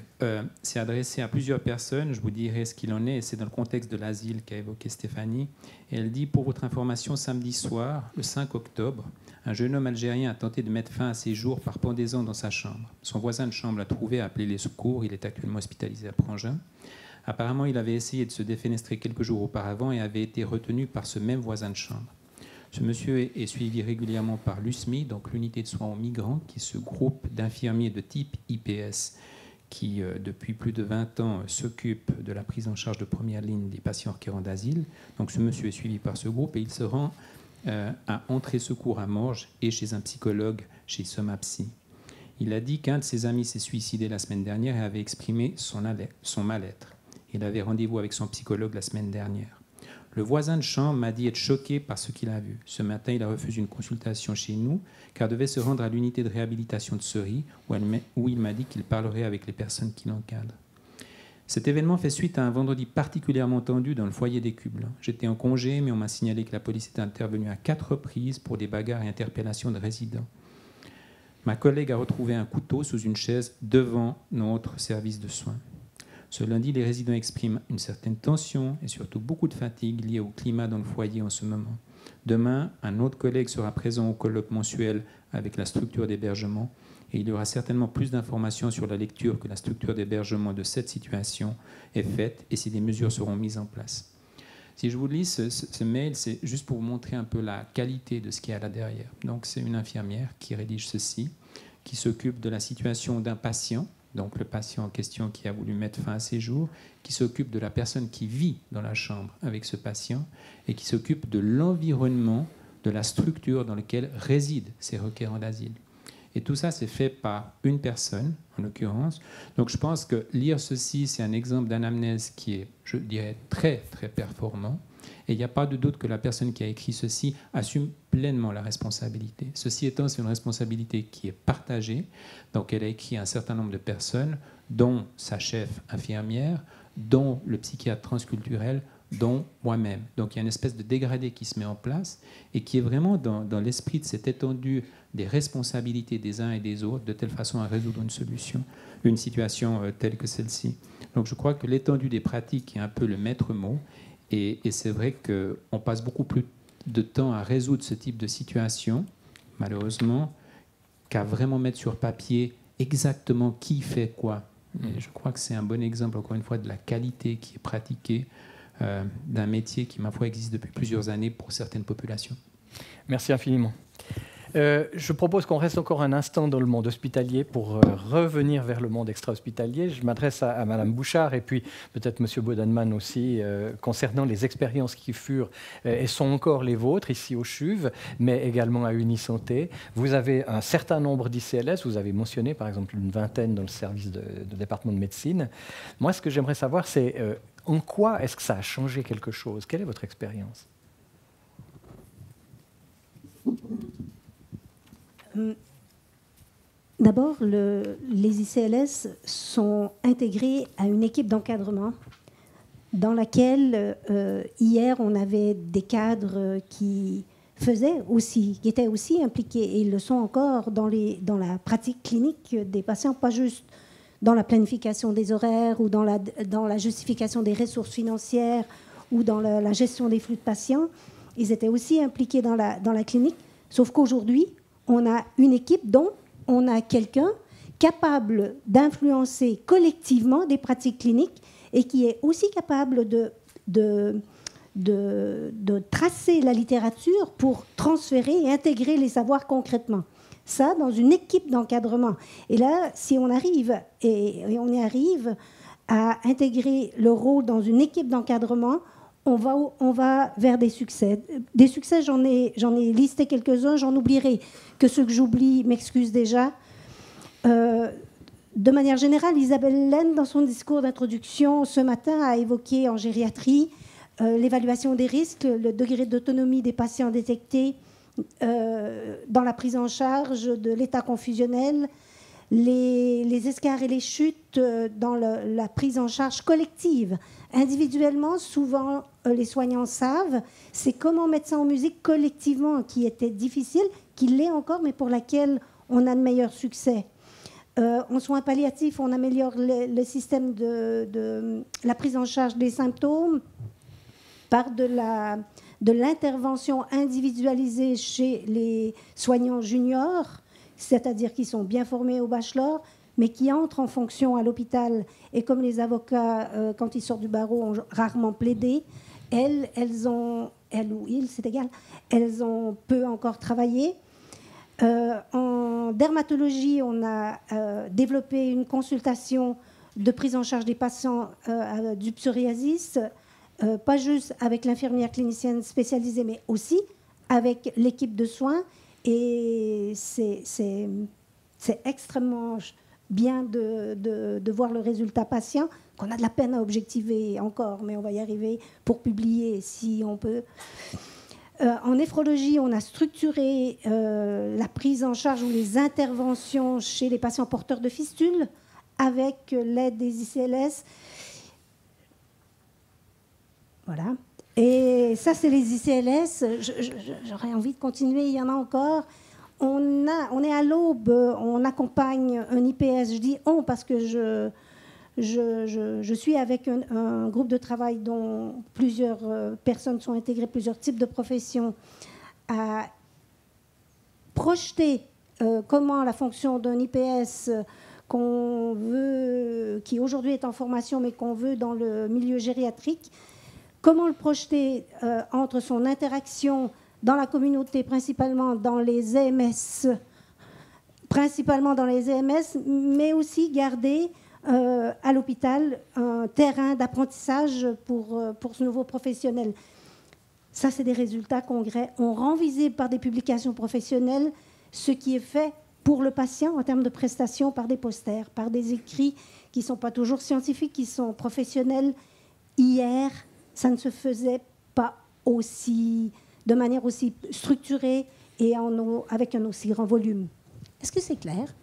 c'est adressé à plusieurs personnes. Je vous dirai ce qu'il en est. C'est dans le contexte de l'asile qu'a évoqué Stéphanie. Et elle dit, pour votre information, samedi soir, le 5 octobre, un jeune homme algérien a tenté de mettre fin à ses jours par pendaison dans sa chambre. Son voisin de chambre l'a trouvé, a appelé les secours. Il est actuellement hospitalisé à Prangin. Apparemment, il avait essayé de se défenestrer quelques jours auparavant et avait été retenu par ce même voisin de chambre. Ce monsieur est suivi régulièrement par l'USMI, donc l'unité de soins aux migrants, qui est ce groupe d'infirmiers de type IPS qui, depuis plus de 20 ans, s'occupe de la prise en charge de première ligne des patients requérant d'asile. Donc ce monsieur est suivi par ce groupe et il se rend à Entrée Secours à Morges et chez un psychologue, chez Somapsy. Il a dit qu'un de ses amis s'est suicidé la semaine dernière et avait exprimé son mal-être. Il avait rendez-vous avec son psychologue la semaine dernière. Le voisin de chambre m'a dit être choqué par ce qu'il a vu. Ce matin, il a refusé une consultation chez nous car devait se rendre à l'unité de réhabilitation de Seri où il m'a dit qu'il parlerait avec les personnes qui l'encadrent. Cet événement fait suite à un vendredi particulièrement tendu dans le foyer des Cubes. J'étais en congé, mais on m'a signalé que la police était intervenue à 4 reprises pour des bagarres et interpellations de résidents. Ma collègue a retrouvé un couteau sous une chaise devant notre service de soins. Ce lundi, les résidents expriment une certaine tension et surtout beaucoup de fatigue liée au climat dans le foyer en ce moment. Demain, un autre collègue sera présent au colloque mensuel avec la structure d'hébergement et il y aura certainement plus d'informations sur la lecture que la structure d'hébergement de cette situation est faite et si des mesures seront mises en place. Si je vous lis ce mail, c'est juste pour vous montrer un peu la qualité de ce qu'il y a là derrière. Donc, c'est une infirmière qui rédige ceci, qui s'occupe de la situation d'un patient, donc le patient en question qui a voulu mettre fin à ses jours, qui s'occupe de la personne qui vit dans la chambre avec ce patient et qui s'occupe de l'environnement, de la structure dans laquelle résident ces requérants d'asile. Et tout ça, c'est fait par une personne, en l'occurrence. Donc, je pense que lire ceci, c'est un exemple d'anamnèse qui est, je dirais, très, très performant. Et il n'y a pas de doute que la personne qui a écrit ceci assume pleinement la responsabilité. Ceci étant, c'est une responsabilité qui est partagée. Donc, elle a écrit un certain nombre de personnes, dont sa chef infirmière, dont le psychiatre transculturel, dont moi-même. Donc, il y a une espèce de dégradé qui se met en place et qui est vraiment dans l'esprit de cette étendue des responsabilités des uns et des autres, de telle façon à résoudre une situation telle que celle-ci. Donc je crois que l'étendue des pratiques est un peu le maître mot, et c'est vrai qu'on passe beaucoup plus de temps à résoudre ce type de situation, malheureusement, qu'à vraiment mettre sur papier exactement qui fait quoi. Et je crois que c'est un bon exemple, encore une fois, de la qualité qui est pratiquée d'un métier qui, ma foi, existe depuis plusieurs années pour certaines populations.
Merci infiniment. Je propose qu'on reste encore un instant dans le monde hospitalier pour revenir vers le monde extra-hospitalier. Je m'adresse à Madame Bouchard et puis peut-être Monsieur Bodenman aussi concernant les expériences qui furent et sont encore les vôtres ici au CHUV, mais également à Unisanté. Vous avez un certain nombre d'ICLS, vous avez mentionné par exemple une vingtaine dans le service de département de médecine. Moi, ce que j'aimerais savoir, c'est en quoi est-ce que ça a changé quelque chose? Quelle est votre expérience?
D'abord, les ICLS sont intégrés à une équipe d'encadrement dans laquelle, hier, on avait des cadres qui étaient aussi impliqués, et ils le sont encore dans la pratique clinique des patients, pas juste dans la planification des horaires ou dans la justification des ressources financières ou dans la gestion des flux de patients. Ils étaient aussi impliqués dans la clinique, sauf qu'aujourd'hui, on a une équipe dont on a quelqu'un capable d'influencer collectivement des pratiques cliniques et qui est aussi capable de tracer la littérature pour transférer et intégrer les savoirs concrètement. Ça, dans une équipe d'encadrement. Et là, si on arrive, et on y arrive à intégrer le rôle dans une équipe d'encadrement, on va vers des succès. Des succès, j'en ai listé quelques-uns, j'en oublierai que ceux que j'oublie m'excusent déjà. De manière générale, Isabelle Laine, dans son discours d'introduction ce matin, a évoqué en gériatrie l'évaluation des risques, le degré d'autonomie des patients détectés dans la prise en charge de l'état confusionnel, les escarres et les chutes dans la prise en charge collective. Individuellement, souvent, les soignants savent, c'est comment mettre ça en musique collectivement qui était difficile, qui l'est encore, mais pour laquelle on a de meilleurs succès. En soins palliatifs, on améliore le système de la prise en charge des symptômes par de l'intervention individualisée chez les soignants juniors, c'est-à-dire qui sont bien formés au bachelor, mais qui entrent en fonction à l'hôpital. Et comme les avocats, quand ils sortent du barreau, ont rarement plaidé, elles ou ils, c'est égal, elles ont peu encore travaillé. En dermatologie, on a développé une consultation de prise en charge des patients du psoriasis, pas juste avec l'infirmière clinicienne spécialisée, mais aussi avec l'équipe de soins. Et c'est extrêmement bien de voir le résultat patient, qu'on a de la peine à objectiver encore, mais on va y arriver pour publier si on peut. En néphrologie, on a structuré la prise en charge ou les interventions chez les patients porteurs de fistules avec l'aide des ICLS. Voilà. Et ça, c'est les ICLS. J'aurais envie de continuer, il y en a encore. On est à l'aube, on accompagne un IPS. Je dis « on » parce que je suis avec un groupe de travail dont plusieurs personnes sont intégrées, plusieurs types de professions, à projeter comment la fonction d'un IPS qu'on veut, qui aujourd'hui est en formation, mais qu'on veut dans le milieu gériatrique, comment le projeter entre son interaction dans la communauté, principalement dans les EMS, mais aussi garder à l'hôpital un terrain d'apprentissage pour ce nouveau professionnel. Ça, c'est des résultats concrets. On rend visible par des publications professionnelles ce qui est fait pour le patient en termes de prestations par des posters, par des écrits qui ne sont pas toujours scientifiques, qui sont professionnels. Hier, ça ne se faisait pas de manière aussi structurée et avec un aussi grand volume. Est-ce que c'est clair?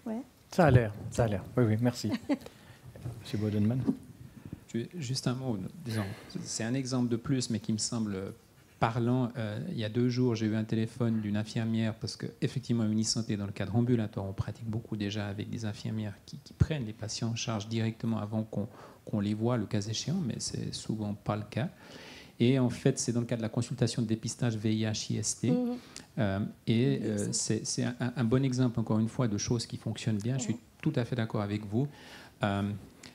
Ouais.
Ça a l'air. Oui, oui, merci. Monsieur Bodenman.
Juste un mot, disons, c'est un exemple de plus, mais qui me semble parlant. Il y a 2 jours, j'ai eu un téléphone d'une infirmière, parce qu'effectivement, Unisanté, dans le cadre ambulatoire, on pratique beaucoup déjà avec des infirmières qui prennent les patients en charge directement avant qu'on les voit, le cas échéant, mais c'est souvent pas le cas. Et en fait, c'est dans le cadre de la consultation de dépistage VIH-IST. C'est un bon exemple, encore une fois, de choses qui fonctionnent bien. Je suis tout à fait d'accord avec vous.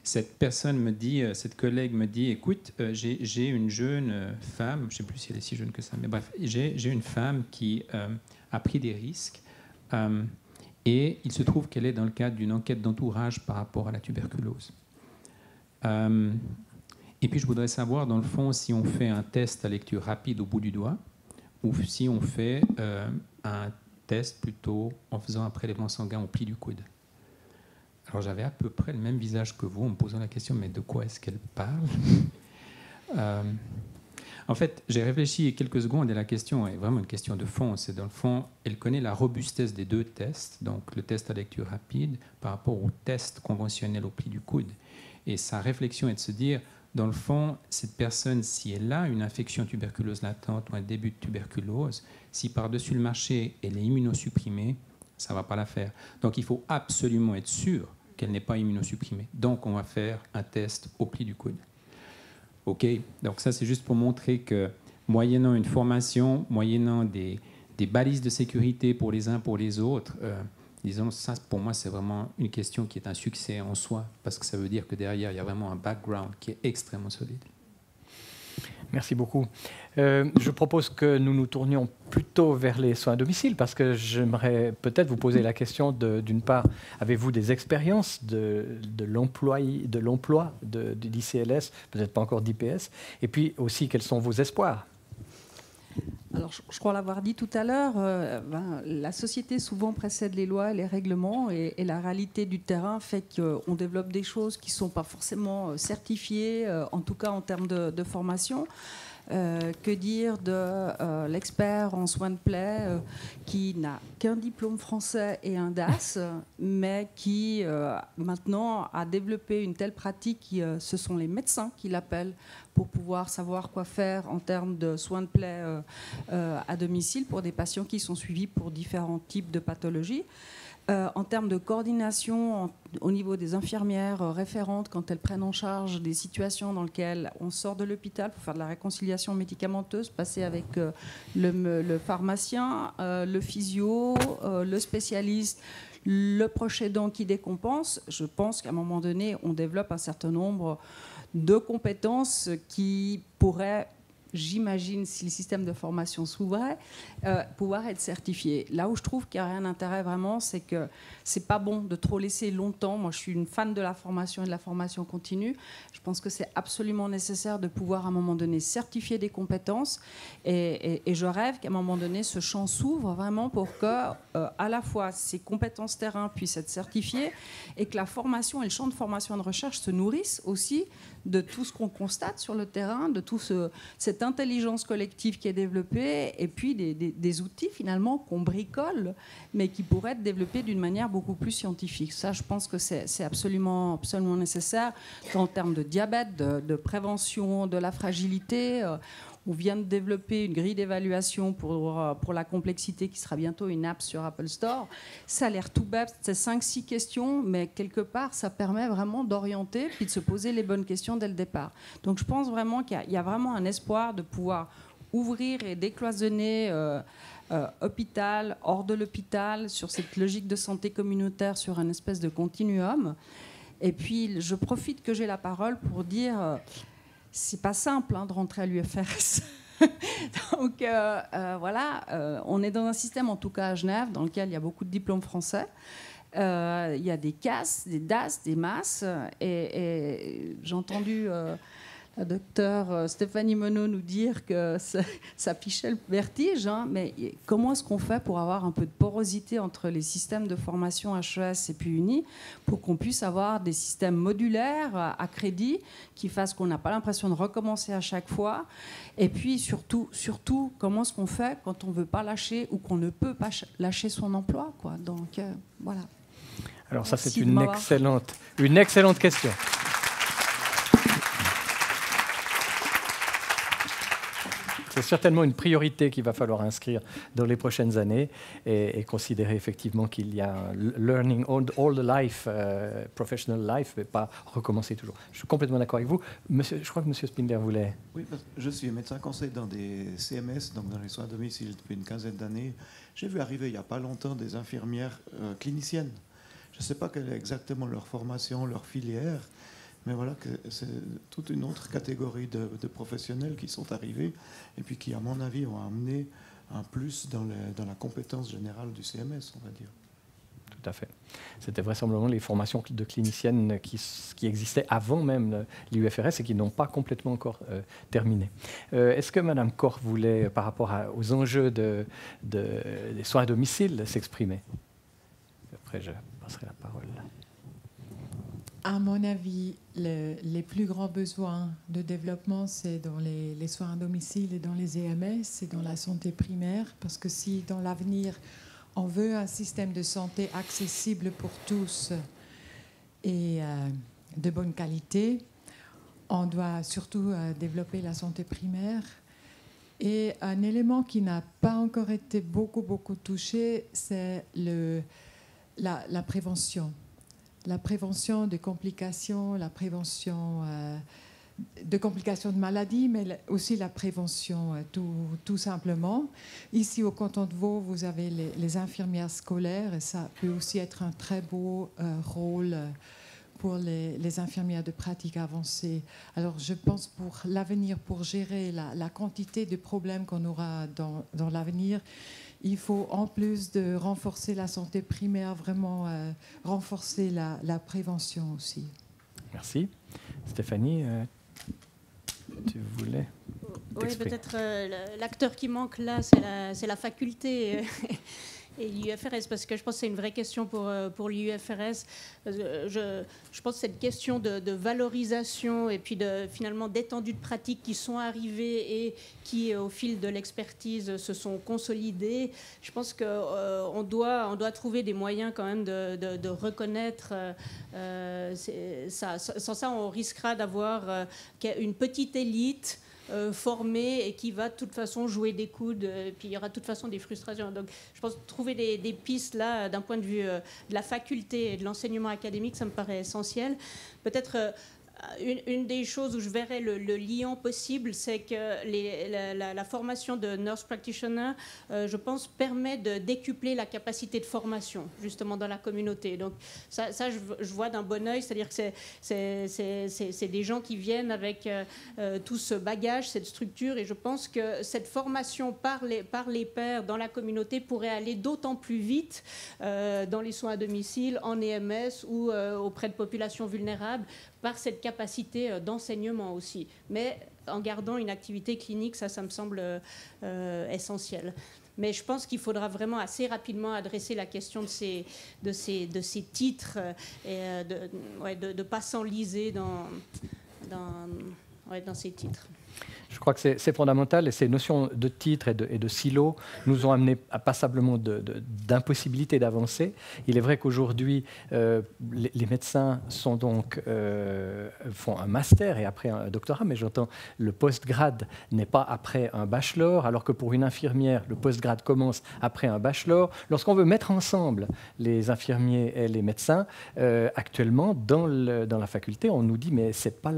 Cette personne me dit, cette collègue me dit, écoute, j'ai une jeune femme, je ne sais plus si elle est si jeune que ça, mais bref, j'ai une femme qui a pris des risques et il se trouve qu'elle est dans le cadre d'une enquête d'entourage par rapport à la tuberculose. Et puis je voudrais savoir, dans le fond, si on fait un test à lecture rapide au bout du doigt ou si on fait un test plutôt en faisant un prélèvement sanguin au pli du coude. Alors j'avais à peu près le même visage que vous en me posant la question, mais de quoi est-ce qu'elle parle? En fait, j'ai réfléchi quelques secondes et la question est vraiment une question de fond. C'est dans le fond, elle connaît la robustesse des 2 tests, donc le test à lecture rapide par rapport au test conventionnel au pli du coude. Et sa réflexion est de se dire, dans le fond, cette personne, si elle a une infection tuberculeuse latente ou un début de tuberculose, si par-dessus le marché, elle est immunosupprimée, ça ne va pas la faire. Donc il faut absolument être sûr qu'elle n'est pas immunosupprimée. Donc on va faire un test au pli du coude. OK, donc ça c'est juste pour montrer que moyennant une formation, moyennant des balises de sécurité pour les uns pour les autres, disons, ça pour moi c'est vraiment une question qui est un succès en soi, parce que ça veut dire que derrière il y a vraiment un background qui est extrêmement solide.
Merci beaucoup. Je propose que nous nous tournions plutôt vers les soins à domicile, parce que j'aimerais peut-être vous poser la question d'une part, avez-vous des expériences de l'emploi d'ICLS, peut-être pas encore d'IPS, et puis aussi quels sont vos espoirs?
Alors, je crois l'avoir dit tout à l'heure, la société souvent précède les lois et les règlements, et la réalité du terrain fait qu'on développe des choses qui ne sont pas forcément certifiées, en tout cas en termes de formation. Que dire de l'expert en soins de plaie qui n'a qu'un diplôme français et un DAS, mais qui maintenant a développé une telle pratique, ce sont les médecins qui l'appellent pour pouvoir savoir quoi faire en termes de soins de plaie à domicile pour des patients qui sont suivis pour différents types de pathologies. En termes de coordination au niveau des infirmières référentes, quand elles prennent en charge des situations dans lesquelles on sort de l'hôpital pour faire de la réconciliation médicamenteuse, passer avec le pharmacien, le physio, le spécialiste, le proche aidant qui décompense, je pense qu'à un moment donné, on développe un certain nombre de compétences qui pourraient, j'imagine, si le système de formation s'ouvrait, pouvoir être certifié. Là où je trouve qu'il n'y a rien d'intérêt vraiment, c'est que c'est pas bon de trop laisser longtemps. Moi, je suis une fan de la formation et de la formation continue. Je pense que c'est absolument nécessaire de pouvoir, à un moment donné, certifier des compétences. Et je rêve qu'à un moment donné, ce champ s'ouvre vraiment pour que, à la fois, ces compétences terrain puissent être certifiées et que la formation et le champ de formation et de recherche se nourrissent aussi de tout ce qu'on constate sur le terrain, de tout cette intelligence collective qui est développée, et puis des outils finalement qu'on bricole, mais qui pourraient être développés d'une manière beaucoup plus scientifique. Ça, je pense que c'est absolument, absolument nécessaire en termes de diabète, de prévention de la fragilité. On vient de développer une grille d'évaluation pour la complexité qui sera bientôt une app sur Apple Store. Ça a l'air tout bête, c'est 5-6 questions, mais quelque part, ça permet vraiment d'orienter puis de se poser les bonnes questions dès le départ. Donc je pense vraiment qu'il y a vraiment un espoir de pouvoir ouvrir et décloisonner hôpital, hors de l'hôpital, sur cette logique de santé communautaire, sur un espèce de continuum. Et puis, je profite que j'ai la parole pour dire... c'est pas simple de rentrer à l'UFRS. Donc voilà, on est dans un système, en tout cas à Genève, dans lequel il y a beaucoup de diplômes français. Il y a des CAS, des DAS, des MAS. Et j'ai entendu la docteure Stéphanie Monod nous dire que ça fichait le vertige. Mais comment est-ce qu'on fait pour avoir un peu de porosité entre les systèmes de formation HES et puis UNI pour qu'on puisse avoir des systèmes modulaires à crédit qui fassent qu'on n'a pas l'impression de recommencer à chaque fois? Et puis surtout comment est-ce qu'on fait quand on ne veut pas lâcher ou qu'on ne peut pas lâcher son emploi, quoi. Donc voilà.
Alors ça, c'est une excellente question. C'est certainement une priorité qu'il va falloir inscrire dans les prochaines années et considérer effectivement qu'il y a un learning all the life, professional life, mais pas recommencer toujours. Je suis complètement d'accord avec vous. Monsieur, je crois que M. Spindler voulait...
Oui, je suis médecin conseil dans des CMS, donc dans les soins à domicile depuis une quinzaine d'années. J'ai vu arriver il n'y a pas longtemps des infirmières cliniciennes. Je ne sais pas quelle est exactement leur formation, leur filière, mais voilà que c'est toute une autre catégorie de professionnels qui sont arrivés et puis qui, à mon avis, ont amené un plus dans la compétence générale du CMS, on va dire.
Tout à fait. C'était vraisemblablement les formations de cliniciennes qui existaient avant même l'IUFRS et qui n'ont pas complètement encore terminé. Est-ce que Mme Korff voulait, par rapport aux enjeux des soins à domicile, s'exprimer? Après, je passerai la parole.
À mon avis, les plus grands besoins de développement, c'est dans les soins à domicile et dans les EMS, c'est dans la santé primaire, parce que si dans l'avenir, on veut un système de santé accessible pour tous et de bonne qualité, on doit surtout développer la santé primaire. Et un élément qui n'a pas encore été beaucoup touché, c'est la prévention. La prévention des complications, la prévention de complications de maladies, mais aussi la prévention tout simplement. Ici, au canton de Vaud, vous avez les infirmières scolaires et ça peut aussi être un très beau rôle pour les infirmières de pratique avancée. Alors, je pense pour l'avenir, pour gérer la quantité de problèmes qu'on aura dans l'avenir, il faut, en plus de renforcer la santé primaire, vraiment renforcer la prévention aussi.
Merci. Stéphanie, tu voulais
Oui, peut-être l'acteur qui manque là, c'est la faculté et l'IUFRS, parce que je pense que c'est une vraie question pour l'IUFRS. Je pense que c'est une question de valorisation et puis finalement d'étendue de pratiques qui sont arrivées et qui, au fil de l'expertise, se sont consolidées. Je pense qu'on doit trouver des moyens quand même de reconnaître ça. Sans ça, on risquera d'avoir une petite élite formée et qui va de toute façon jouer des coudes, et puis il y aura de toute façon des frustrations. Donc je pense que trouver des pistes là, d'un point de vue de la faculté et de l'enseignement académique, ça me paraît essentiel. Peut-être une des choses où je verrais le lien possible, c'est que la formation de nurse practitioner, je pense, permet de décupler la capacité de formation, justement, dans la communauté. Donc ça je vois d'un bon œil, c'est-à-dire que c'est des gens qui viennent avec tout ce bagage, cette structure, et je pense que cette formation par les pairs dans la communauté pourrait aller d'autant plus vite dans les soins à domicile, en EMS ou auprès de populations vulnérables, par cette capacité d'enseignement aussi, mais en gardant une activité clinique, ça me semble essentiel. Mais je pense qu'il faudra vraiment assez rapidement adresser la question de ces titres et de ne pas s'enliser dans ces titres.
Je crois que c'est fondamental, et ces notions de titre et de silo nous ont amené passablement d'impossibilité d'avancer. Il est vrai qu'aujourd'hui, les médecins font un master et après un doctorat, mais j'entends le post-grade n'est pas après un bachelor, alors que pour une infirmière, le post-grade commence après un bachelor. Lorsqu'on veut mettre ensemble les infirmiers et les médecins, actuellement, dans la faculté, on nous dit mais c'est pas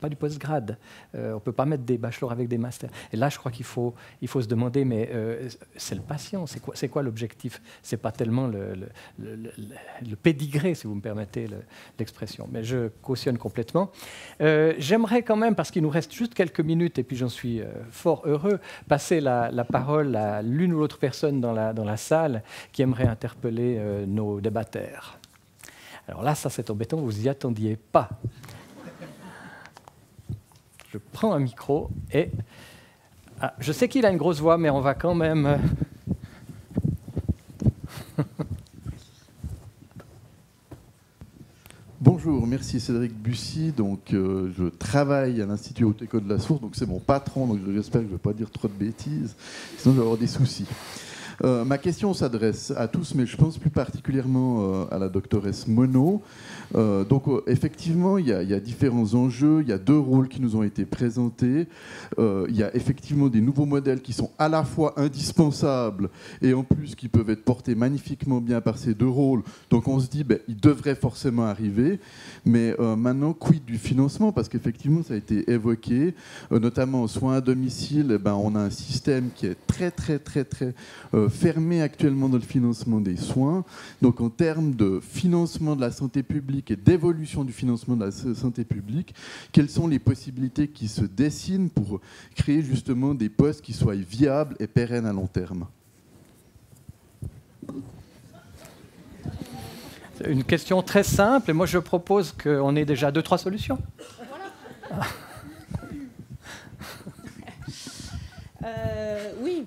du post-grade. On ne peut pas mettre des bachelors avec des masters. Et là, je crois qu'il faut se demander, mais c'est le patient, c'est quoi l'objectif? C'est pas tellement le pédigré, si vous me permettez l'expression, mais je cautionne complètement. J'aimerais quand même, parce qu'il nous reste juste quelques minutes, et puis j'en suis fort heureux, passer la parole à l'une ou l'autre personne dans la salle qui aimerait interpeller nos débatteurs. Alors là, ça c'est embêtant, vous n'y attendiez pas. Je prends un micro et... Ah, je sais qu'il a une grosse voix, mais on va quand même...
Bonjour, merci Cédric Bussy. Donc, je travaille à l'Institut Haute École de la Source, donc c'est mon patron, donc j'espère que je ne vais pas dire trop de bêtises, sinon je vais avoir des soucis. Ma question s'adresse à tous, mais je pense plus particulièrement à la doctoresse Monod. Donc, effectivement, il y a différents enjeux. Il y a 2 rôles qui nous ont été présentés. Il y a effectivement des nouveaux modèles qui sont à la fois indispensables et en plus qui peuvent être portés magnifiquement bien par ces 2 rôles. Donc, on se dit, ils devraient forcément arriver. Mais maintenant, quid du financement? Parce qu'effectivement, ça a été évoqué, notamment aux soins à domicile. On a un système qui est très fermé actuellement dans le financement des soins. Donc en termes de financement de la santé publique et d'évolution du financement de la santé publique, quelles sont les possibilités qui se dessinent pour créer justement des postes qui soient viables et pérennes à long terme?
C'est une question très simple, et moi je propose qu'on ait déjà 2-3 solutions.
Voilà. Oui.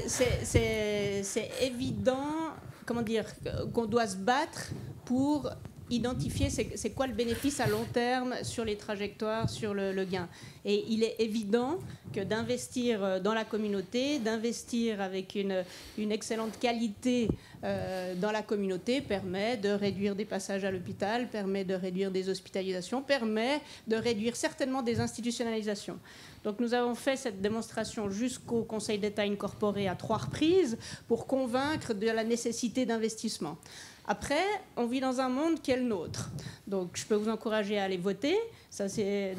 C'est évident, comment dire, qu'on doit se battre pour identifier c'est quoi le bénéfice à long terme sur les trajectoires, sur le gain. Et il est évident que d'investir dans la communauté, d'investir avec une excellente qualité dans la communauté permet de réduire des passages à l'hôpital, permet de réduire des hospitalisations, permet de réduire certainement des institutionnalisations. Donc nous avons fait cette démonstration jusqu'au Conseil d'État incorporé à 3 reprises pour convaincre de la nécessité d'investissement. Après, on vit dans un monde qui est le nôtre. Donc je peux vous encourager à aller voter. Ça, c'est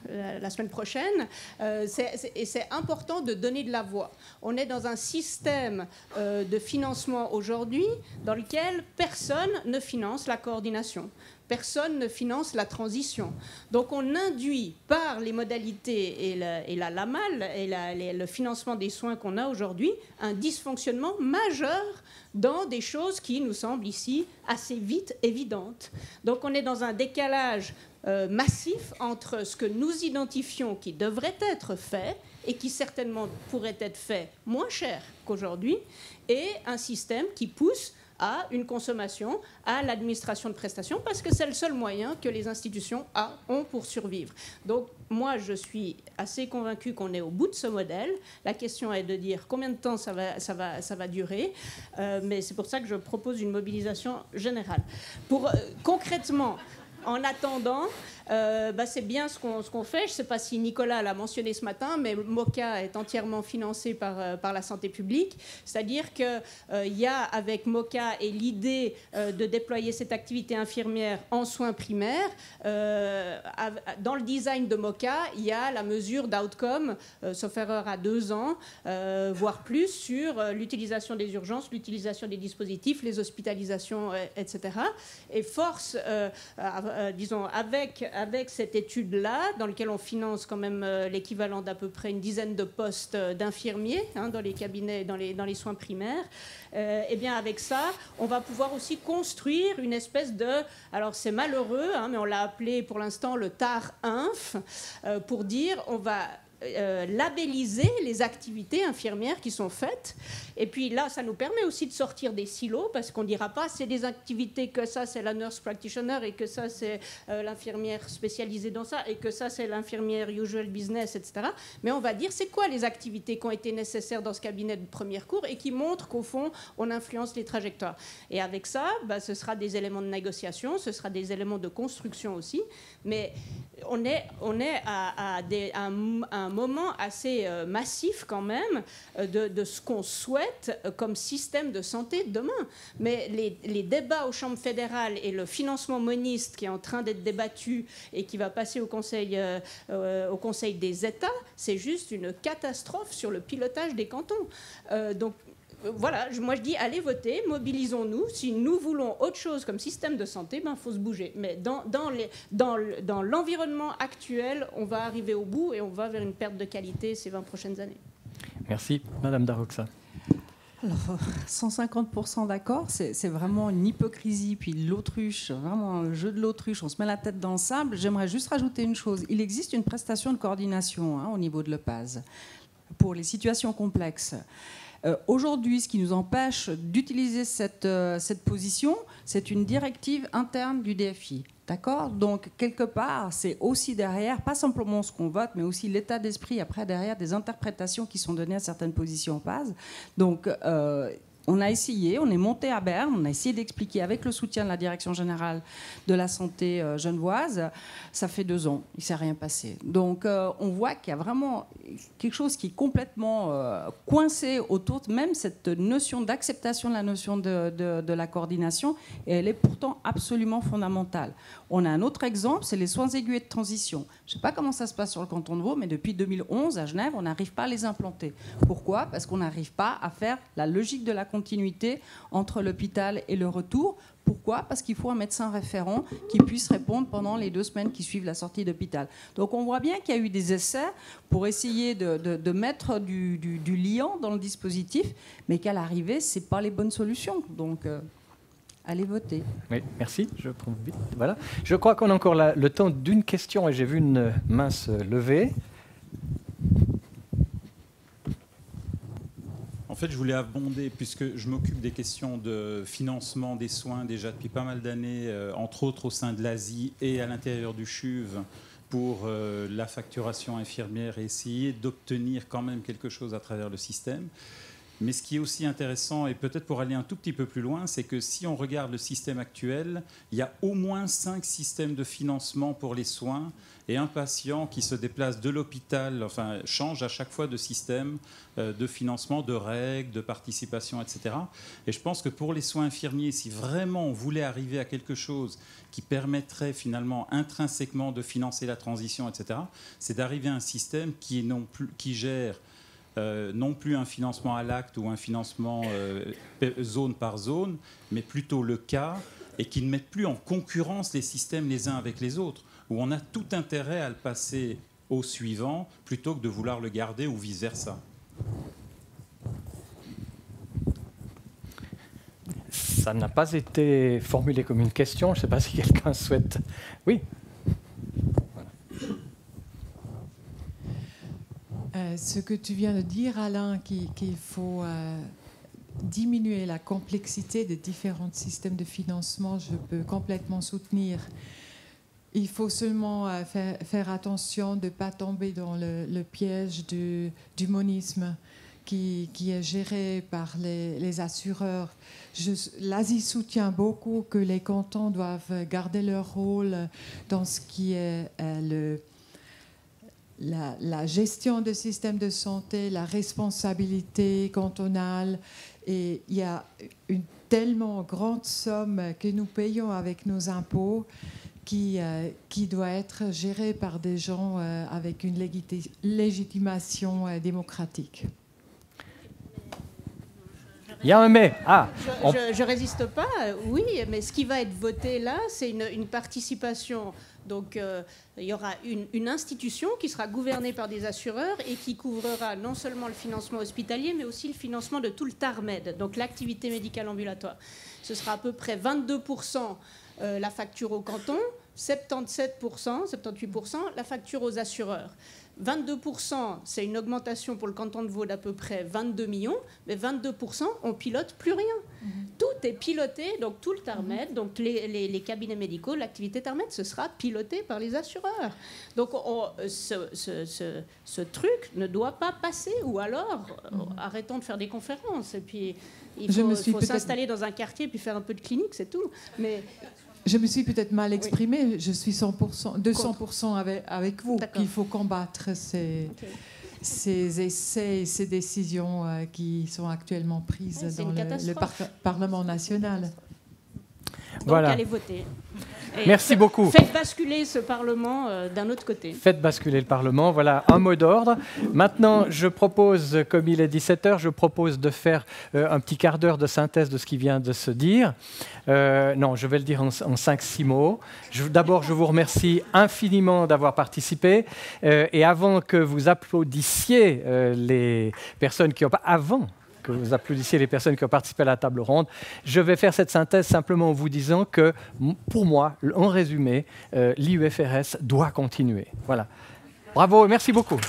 la semaine prochaine. Et c'est important de donner de la voix. On est dans un système de financement aujourd'hui dans lequel personne ne finance la coordination. Personne ne finance la transition. Donc on induit par les modalités et la LAMAL et le financement des soins qu'on a aujourd'hui un dysfonctionnement majeur dans des choses qui nous semblent ici assez vite évidentes. Donc on est dans un décalage massif entre ce que nous identifions qui devrait être fait et qui certainement pourrait être fait moins cher qu'aujourd'hui, et un système qui pousse à une consommation, à l'administration de prestations, parce que c'est le seul moyen que les institutions ont pour survivre. Donc moi, je suis assez convaincue qu'on est au bout de ce modèle. La question est de dire combien de temps ça va durer, mais c'est pour ça que je propose une mobilisation générale. Concrètement, en attendant, c'est bien ce qu'on fait. Je ne sais pas si Nicolas l'a mentionné ce matin, mais MOCA est entièrement financé par la santé publique. C'est-à-dire qu'il y a avec MOCA et l'idée de déployer cette activité infirmière en soins primaires. Dans le design de MOCA, il y a la mesure d'outcome, sauf erreur à 2 ans, voire plus, sur l'utilisation des urgences, l'utilisation des dispositifs, les hospitalisations, etc. Et force, disons, avec cette étude-là, dans laquelle on finance quand même l'équivalent d'à peu près une dizaine de postes d'infirmiers dans les cabinets, dans les soins primaires, et bien avec ça, on va pouvoir aussi construire une espèce de... Alors c'est malheureux, mais on l'a appelé pour l'instant le TAR-INF, pour dire on va... labelliser les activités infirmières qui sont faites. Et puis là, ça nous permet aussi de sortir des silos, parce qu'on ne dira pas c'est des activités que ça, c'est la nurse practitioner, et que ça, c'est l'infirmière spécialisée dans ça, et que ça, c'est l'infirmière usual business, etc. Mais on va dire c'est quoi les activités qui ont été nécessaires dans ce cabinet de première cours et qui montrent qu'au fond, on influence les trajectoires. Et avec ça, ce sera des éléments de négociation, ce sera des éléments de construction aussi, mais on est à un moment assez massif quand même de ce qu'on souhaite comme système de santé demain. Mais les débats aux chambres fédérales et le financement moniste qui est en train d'être débattu et qui va passer au Conseil des États, c'est juste une catastrophe sur le pilotage des cantons. Donc voilà, moi je dis allez voter, mobilisons-nous. Si nous voulons autre chose comme système de santé, il faut se bouger. Mais dans l'environnement actuel, on va arriver au bout et on va vers une perte de qualité ces 20 prochaines années.
Merci. Madame Daroxa.
Alors, 150% d'accord, c'est vraiment une hypocrisie, puis l'autruche, vraiment le jeu de l'autruche, on se met la tête dans le sable. J'aimerais juste rajouter une chose. Il existe une prestation de coordination au niveau de l'EPAS pour les situations complexes. Aujourd'hui, ce qui nous empêche d'utiliser cette position, c'est une directive interne du DFI. D'accord ? Donc, quelque part, c'est aussi derrière, pas simplement ce qu'on vote, mais aussi l'état d'esprit après derrière des interprétations qui sont données à certaines positions en base. Donc, on a essayé, on est monté à Berne, on a essayé d'expliquer avec le soutien de la Direction générale de la santé genevoise. Ça fait 2 ans, il ne s'est rien passé. Donc on voit qu'il y a vraiment quelque chose qui est complètement coincé autour de même cette notion d'acceptation de la notion de la coordination, et elle est pourtant absolument fondamentale. On a un autre exemple, c'est les soins aigus et de transition. Je ne sais pas comment ça se passe sur le canton de Vaud, mais depuis 2011, à Genève, on n'arrive pas à les implanter. Pourquoi ? Parce qu'on n'arrive pas à faire la logique de la continuité entre l'hôpital et le retour. Pourquoi ? Parce qu'il faut un médecin référent qui puisse répondre pendant les 2 semaines qui suivent la sortie d'hôpital. Donc on voit bien qu'il y a eu des essais pour essayer de mettre du liant dans le dispositif, mais qu'à l'arrivée, ce n'est pas les bonnes solutions. Donc allez voter.
Oui, merci. Je prends vite. Voilà. Je crois qu'on a encore le temps d'une question et j'ai vu une main se lever.
En fait, je voulais abonder, puisque je m'occupe des questions de financement des soins déjà depuis pas mal d'années, entre autres au sein de l'Asie et à l'intérieur du CHUV, pour la facturation infirmière et essayer d'obtenir quand même quelque chose à travers le système. Mais ce qui est aussi intéressant, et peut-être pour aller un tout petit peu plus loin, c'est que si on regarde le système actuel, il y a au moins 5 systèmes de financement pour les soins, et un patient qui se déplace de l'hôpital, change à chaque fois de système de financement, de règles, de participation, etc. Et je pense que pour les soins infirmiers, si vraiment on voulait arriver à quelque chose qui permettrait finalement intrinsèquement de financer la transition, etc., c'est d'arriver à un système qui gère non plus un financement à l'acte ou un financement zone par zone, mais plutôt le cas, et qui ne mette plus en concurrence les systèmes les uns avec les autres, où on a tout intérêt à le passer au suivant plutôt que de vouloir le garder ou vice-versa.
Ça n'a pas été formulé comme une question. Je ne sais pas si quelqu'un souhaite... Oui.
Ce que tu viens de dire, Alain, qu'il faut diminuer la complexité des différents systèmes de financement, je peux complètement soutenir. Il faut seulement faire attention de ne pas tomber dans le piège du monisme qui est géré par les assureurs. L'Asie soutient beaucoup que les cantons doivent garder leur rôle dans ce qui est la gestion du système de santé, la responsabilité cantonale. Et il y a une tellement grande somme que nous payons avec nos impôts qui doit être gérée par des gens avec une légitimation démocratique.
Il y a un mais.
Je ne résiste pas, oui, mais ce qui va être voté là, c'est une participation. Donc, il y aura une institution qui sera gouvernée par des assureurs et qui couvrira non seulement le financement hospitalier, mais aussi le financement de tout le TARMED, donc l'activité médicale ambulatoire. Ce sera à peu près 22% la facture au canton, 77%, 78% la facture aux assureurs. 22%, c'est une augmentation pour le canton de Vaud d'à peu près 22 millions, mais 22%, on pilote plus rien. Tout est piloté, donc tout le TARMED, donc les cabinets médicaux, l'activité TARMED, ce sera piloté par les assureurs. Donc ce truc ne doit pas passer, ou alors arrêtons de faire des conférences. Et puis il faut s'installer dans un quartier puis faire un peu de clinique, c'est tout. Mais
Je me suis peut-être mal exprimée. Je suis 200% avec vous. Il faut combattre ces essais et ces décisions qui sont actuellement prises dans le Parlement national.
Donc,
voilà.
allez voter. Et
Merci beaucoup.
Faites basculer ce Parlement d'un autre côté.
Faites basculer le Parlement, voilà un mot d'ordre. Maintenant, je propose, comme il est 17h, je propose de faire un petit quart d'heure de synthèse de ce qui vient de se dire. Non, je vais le dire en 5-6 mots. D'abord, je vous remercie infiniment d'avoir participé. Et avant que vous applaudissiez les personnes qui ont... Avant que vous applaudissiez les personnes qui ont participé à la table ronde. Je vais faire cette synthèse simplement en vous disant que, pour moi, en résumé, l'IUFRS doit continuer. Voilà. Bravo et merci beaucoup.